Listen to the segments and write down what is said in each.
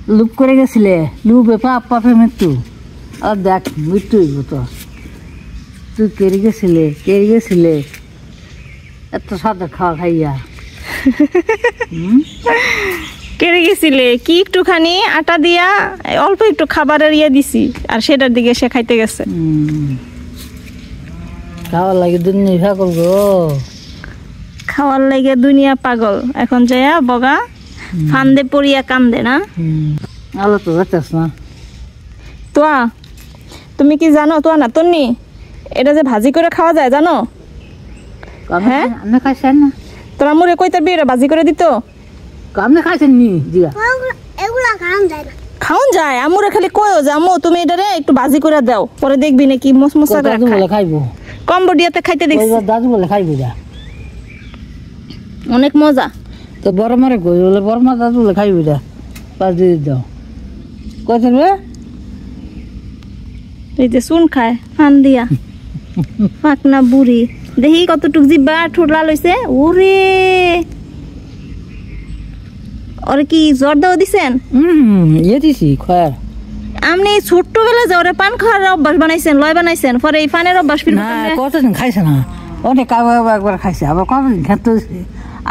loop করে গেছিলে লুপে পাপে মৃত্যু আর দেখ মৃত্যু হইব তো তুই কেড়ে গেছিলে এত সাদা খাওয়া খাইয়া কেড়ে গেছিলে কি একটুখানি আটা দিয়া অল্প একটু খাবারের ইয়ে দিছি আর সেটার দিকে সে খাইতে গেছে খাওয়ার লাগে দুনিয়া পাগল গো খাওয়ার লাগে দুনিয়া পাগল এখন যাইয়া বগা ফান্দে পড়িয়া কান্দে না আলো তো যাচ্ছিস না তোয়া তুমি কি জানো তোয়া না তন্নি এটা যে ভাজি করে খাওয়া যায় জানো হ্যাঁ আমি খাইছেন না তোরা মুড়ে কইতার বিয়ে ভাজি করে দিত আপনি খাইছেন নি জিয়া এগুলা খাওন যায় আমুরে খালি কয়ও যে আম্মু তুমি এটারে একটু ভাজি করে দাও পরে দেখবি নাকি মসমসা করে দাদু বলে খাইবো কম্বোডিয়াতে খাইতে দেখছি দাদু বলে খাইবো যা অনেক মজা তো বড় মারে কই বলে বড় মা দাদু বলে খাইবো যা পাঁচ দিয়ে দাও কইছেন রে এই যে শুন খায় ফান দিয়া ফাকনা বুড়ি দেখি কতটুক জিব্বা ঠোঁটলা লইছে ওরে ওরে কি জ্বর দাও দিছেন ইয়ে দিছি খয়ার আপনি ছোট্টবেলা যে ওরে পান খাওয়ার অভ্যাস বানাইছেন লয় বানাইছেন পরে এই পানের অভ্যাস ফিল না কতদিন খাইছে না অনেক একবার খাইছে আবার কতদিন খেতে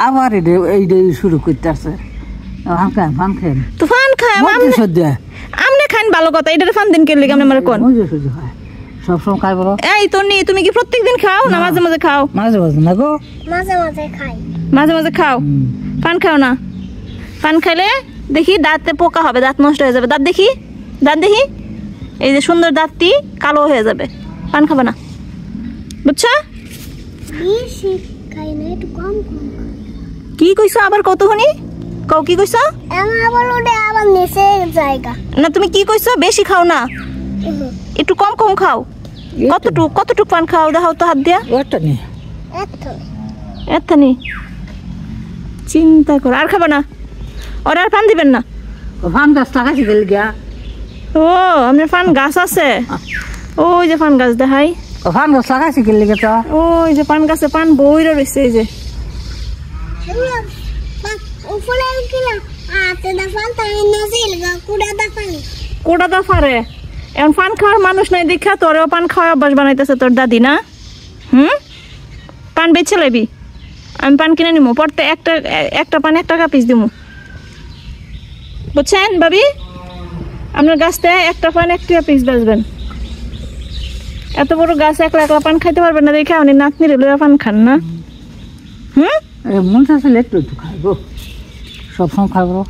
আবার এই শুরু করতে আসছে ফান খেন তো ফান খায় আমনে খান ভালো কথা এটারে ফান দিন কেলে কেমনে মারে কোন সবসময় খাই বলো এই তন্নি তুমি কি প্রত্যেকদিন খাও না মাঝে মাঝে খাও মাঝে মাঝে না গো মাঝে মাঝে খাও পান খাও না পান খাইলে দেখি দাঁতে পোকা হবে দাঁত নষ্ট হয়ে যাবে দাঁত দেখি এই যে সুন্দর দাঁতটি কালো হয়ে যাবে পান খাবে না বুঝছো কি কইছো আবার কতক্ষণি কও কি কইছো না তুমি কি কইছো বেশি খাও না একটু কম খাও কতটুক পান খাও দাও তো হাত দিয়া এতনি চিন্তা করো আর খাবে না ওর আর পান দিবেন না ফান গাছ লাগাইছি গেল গিয়া ও আপনার পান গাছ আছে ওই যে পান গাছ দেখাই ফান গাছ লাগাইছি গেল গিয়া তো ওই যে পান গাছে পান বইরা রইছে এই যে কোড়া দা ফারে এখন পান খাওয়ার মানুষ নাই দেখা তোরেও পান খাওয়ার অভ্যাস বানাইতেছে তোর দাদি না পান বেছে লাইবি আমি পান কিনে নিবো পড়তে একটা পান 1 টাকা পিস দিবো বুঝছেন ভাবি আপনার গাছতে একটা পান 1 টাকা পিস বেচবেন এত বড় গাছ একলা পান খাইতে পারবেন না দেখে আপনি নাতনি রে লইয়া পান খান না মন চাইলে একটু খাইবো সবসময় খাইবো